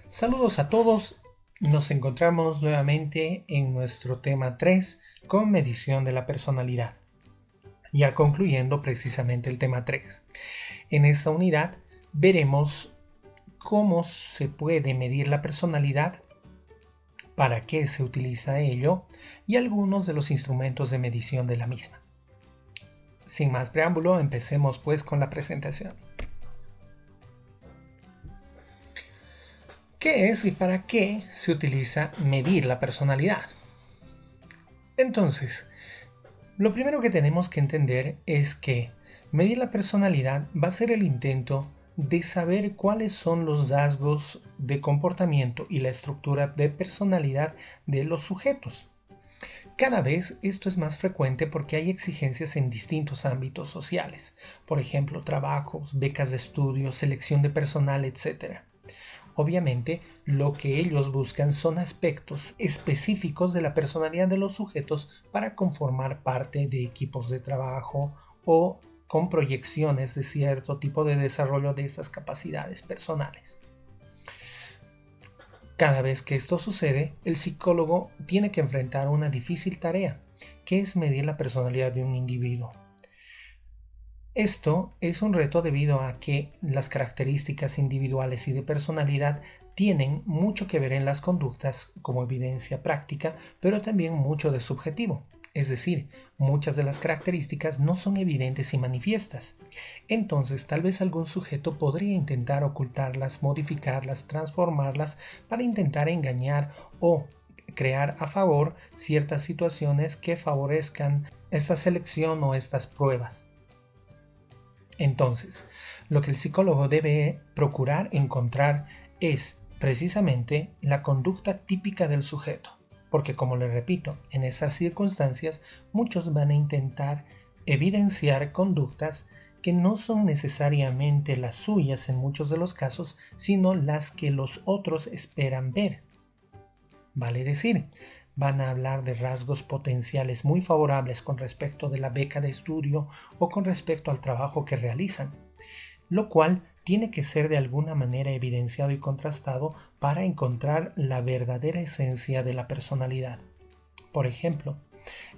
Saludos a todos, nos encontramos nuevamente en nuestro tema 3 con medición de la personalidad, ya concluyendo precisamente el tema 3. En esta unidad veremos cómo se puede medir la personalidad, para qué se utiliza ello y algunos de los instrumentos de medición de la misma. Sin más preámbulo, empecemos pues con la presentación. ¿Qué es y para qué se utiliza medir la personalidad? Entonces, lo primero que tenemos que entender es que medir la personalidad va a ser el intento de saber cuáles son los rasgos de comportamiento y la estructura de personalidad de los sujetos. Cada vez esto es más frecuente porque hay exigencias en distintos ámbitos sociales, por ejemplo, trabajos, becas de estudio, selección de personal, etc. Obviamente, lo que ellos buscan son aspectos específicos de la personalidad de los sujetos para conformar parte de equipos de trabajo o con proyecciones de cierto tipo de desarrollo de esas capacidades personales. Cada vez que esto sucede, el psicólogo tiene que enfrentar una difícil tarea, que es medir la personalidad de un individuo. Esto es un reto debido a que las características individuales y de personalidad tienen mucho que ver en las conductas como evidencia práctica, pero también mucho de subjetivo. Es decir, muchas de las características no son evidentes y manifiestas. Entonces, tal vez algún sujeto podría intentar ocultarlas, modificarlas, transformarlas para intentar engañar o crear a favor ciertas situaciones que favorezcan esta selección o estas pruebas. Entonces, lo que el psicólogo debe procurar encontrar es precisamente la conducta típica del sujeto, porque como le repito, en esas circunstancias muchos van a intentar evidenciar conductas que no son necesariamente las suyas en muchos de los casos, sino las que los otros esperan ver. Vale decir, van a hablar de rasgos potenciales muy favorables con respecto de la beca de estudio o con respecto al trabajo que realizan, lo cual tiene que ser de alguna manera evidenciado y contrastado para encontrar la verdadera esencia de la personalidad. Por ejemplo,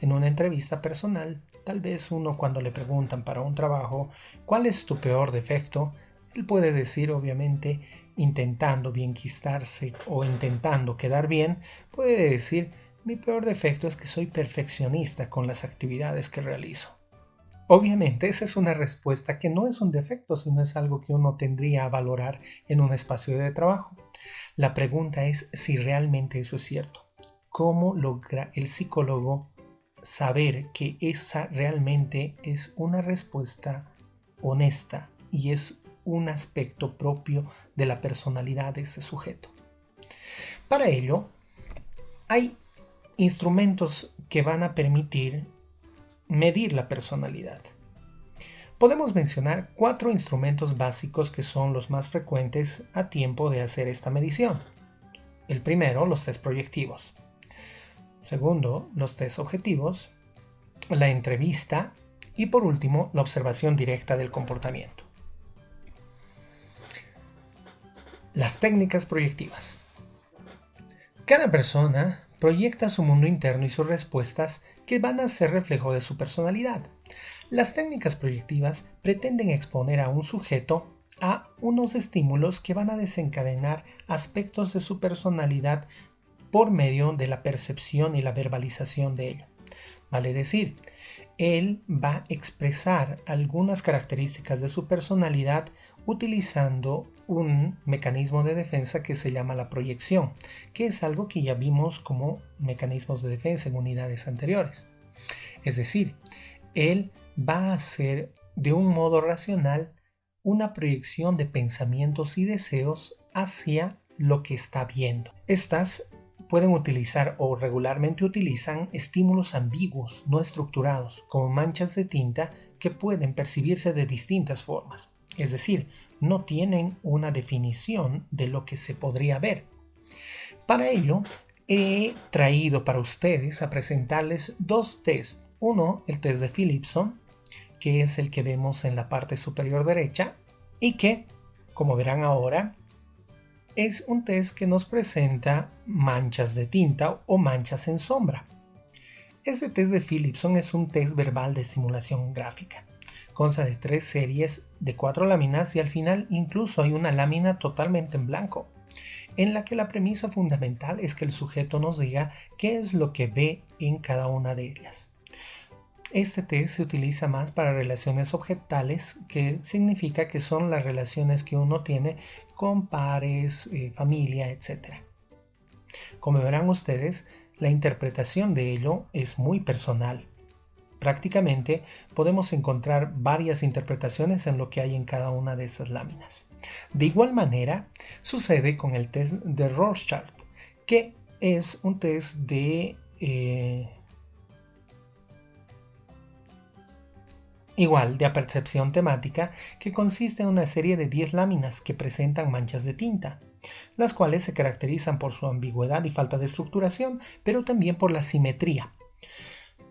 en una entrevista personal, tal vez uno cuando le preguntan para un trabajo ¿cuál es tu peor defecto?, él puede decir, obviamente, intentando bienquistarse o intentando quedar bien, puede decir, mi peor defecto es que soy perfeccionista con las actividades que realizo. Obviamente, esa es una respuesta que no es un defecto, sino es algo que uno tendría a valorar en un espacio de trabajo. La pregunta es si realmente eso es cierto. ¿Cómo logra el psicólogo saber que esa realmente es una respuesta honesta y es un aspecto propio de la personalidad de ese sujeto? Para ello, hay instrumentos que van a permitir medir la personalidad. Podemos mencionar 4 instrumentos básicos que son los más frecuentes a tiempo de hacer esta medición. El primero, los test proyectivos. Segundo, los test objetivos. La entrevista. Y por último, la observación directa del comportamiento. Las técnicas proyectivas. Cada persona proyecta su mundo interno y sus respuestas que van a ser reflejo de su personalidad. Las técnicas proyectivas pretenden exponer a un sujeto a unos estímulos que van a desencadenar aspectos de su personalidad por medio de la percepción y la verbalización de ello. Vale decir, él va a expresar algunas características de su personalidad utilizando un mecanismo de defensa que se llama la proyección, que es algo que ya vimos como mecanismos de defensa en unidades anteriores. Es decir, él va a hacer de un modo racional una proyección de pensamientos y deseos hacia lo que está viendo. Estas pueden utilizar o regularmente utilizan estímulos ambiguos, no estructurados, como manchas de tinta que pueden percibirse de distintas formas. Es decir, no tienen una definición de lo que se podría ver. Para ello, he traído para ustedes a presentarles 2 tests. Uno, el test de Philipson, que es el que vemos en la parte superior derecha y que, como verán ahora, es un test que nos presenta manchas de tinta o manchas en sombra. Este test de Philipson es un test verbal de estimulación gráfica. Consta de 3 series de 4 láminas y al final incluso hay una lámina totalmente en blanco, en la que la premisa fundamental es que el sujeto nos diga qué es lo que ve en cada una de ellas. Este test se utiliza más para relaciones objetales, que significa que son las relaciones que uno tiene con pares, familia, etc. Como verán ustedes, la interpretación de ello es muy personal. Prácticamente podemos encontrar varias interpretaciones en lo que hay en cada una de esas láminas. De igual manera, sucede con el test de Rorschach, que es un test de percepción temática, que consiste en una serie de 10 láminas que presentan manchas de tinta, las cuales se caracterizan por su ambigüedad y falta de estructuración, pero también por la simetría.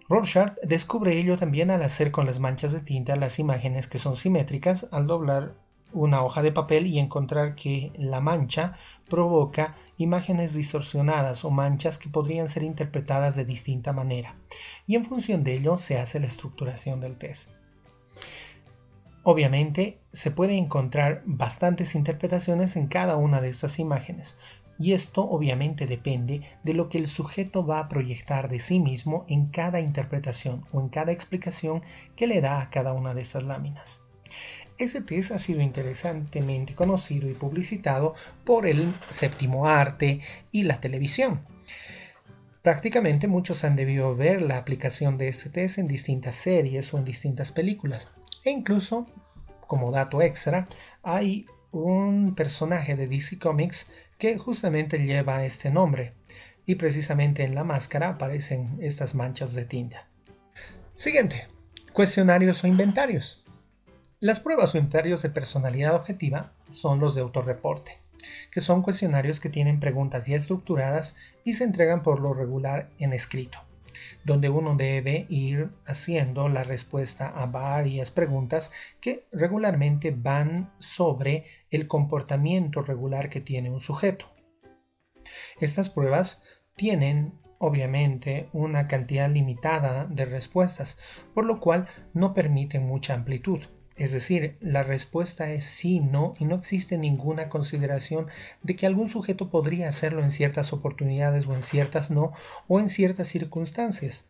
Rorschach descubre ello también al hacer con las manchas de tinta las imágenes que son simétricas al doblar una hoja de papel y encontrar que la mancha provoca imágenes distorsionadas o manchas que podrían ser interpretadas de distinta manera, y en función de ello se hace la estructuración del test. Obviamente se puede encontrar bastantes interpretaciones en cada una de estas imágenes, y esto obviamente depende de lo que el sujeto va a proyectar de sí mismo en cada interpretación o en cada explicación que le da a cada una de estas láminas. Este test ha sido interesantemente conocido y publicitado por el séptimo arte y la televisión. Prácticamente muchos han debido ver la aplicación de este test en distintas series o en distintas películas. E incluso, como dato extra, hay un personaje de DC Comics que justamente lleva este nombre, y precisamente en la máscara aparecen estas manchas de tinta. Siguiente, cuestionarios o inventarios. Las pruebas o inventarios de personalidad objetiva son los de autorreporte, que son cuestionarios que tienen preguntas ya estructuradas y se entregan por lo regular en escrito, donde uno debe ir haciendo la respuesta a varias preguntas que regularmente van sobre el comportamiento regular que tiene un sujeto. Estas pruebas tienen obviamente una cantidad limitada de respuestas, por lo cual no permiten mucha amplitud. Es decir, la respuesta es sí, no, y no existe ninguna consideración de que algún sujeto podría hacerlo en ciertas oportunidades o en ciertas no, o en ciertas circunstancias,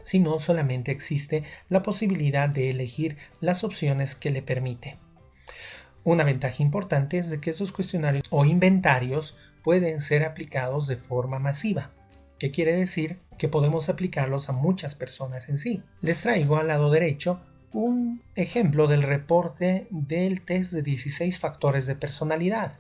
sino solamente existe la posibilidad de elegir las opciones que le permite. Una ventaja importante es de que esos cuestionarios o inventarios pueden ser aplicados de forma masiva. ¿Qué quiere decir? Que podemos aplicarlos a muchas personas en sí. Les traigo al lado derecho un ejemplo del reporte del test de 16 factores de personalidad,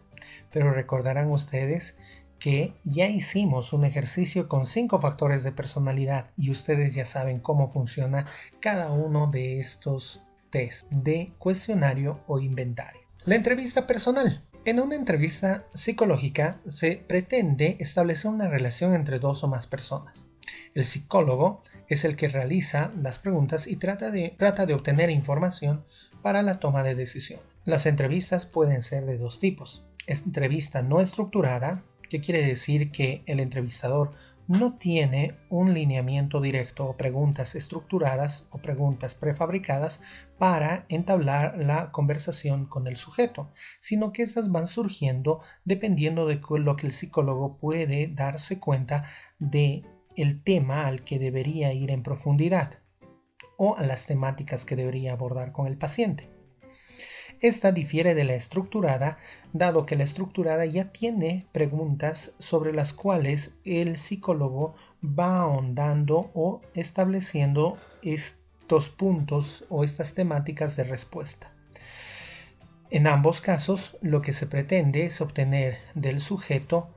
pero recordarán ustedes que ya hicimos un ejercicio con 5 factores de personalidad y ustedes ya saben cómo funciona cada uno de estos test de cuestionario o inventario. La entrevista personal. En una entrevista psicológica se pretende establecer una relación entre dos o más personas. El psicólogo es el que realiza las preguntas y trata de obtener información para la toma de decisión. Las entrevistas pueden ser de dos tipos. Entrevista no estructurada, que quiere decir que el entrevistador no tiene un lineamiento directo o preguntas estructuradas o preguntas prefabricadas para entablar la conversación con el sujeto, sino que estas van surgiendo dependiendo de lo que el psicólogo puede darse cuenta de el tema al que debería ir en profundidad o a las temáticas que debería abordar con el paciente. Esta difiere de la estructurada, dado que la estructurada ya tiene preguntas sobre las cuales el psicólogo va ahondando o estableciendo estos puntos o estas temáticas de respuesta. En ambos casos, lo que se pretende es obtener del sujeto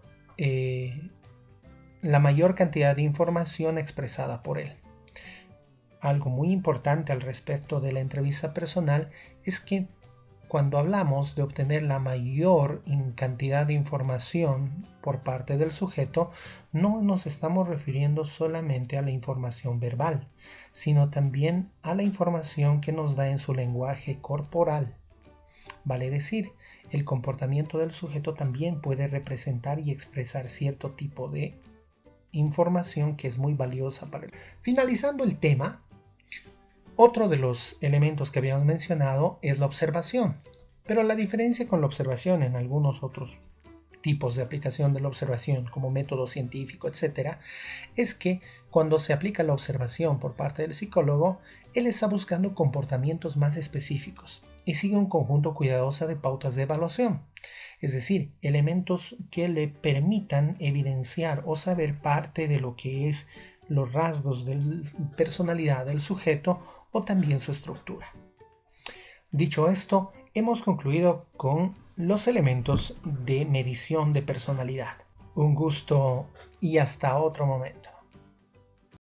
la mayor cantidad de información expresada por él. Algo muy importante al respecto de la entrevista personal es que cuando hablamos de obtener la mayor cantidad de información por parte del sujeto, no nos estamos refiriendo solamente a la información verbal, sino también a la información que nos da en su lenguaje corporal. Vale decir, el comportamiento del sujeto también puede representar y expresar cierto tipo de información que es muy valiosa para él. Finalizando el tema, otro de los elementos que habíamos mencionado es la observación, pero la diferencia con la observación en algunos otros tipos de aplicación de la observación como método científico, etc., es que cuando se aplica la observación por parte del psicólogo, él está buscando comportamientos más específicos y sigue un conjunto cuidadoso de pautas de evaluación, es decir, elementos que le permitan evidenciar o saber parte de lo que es los rasgos de personalidad del sujeto o también su estructura. Dicho esto, hemos concluido con los elementos de medición de personalidad. Un gusto y hasta otro momento.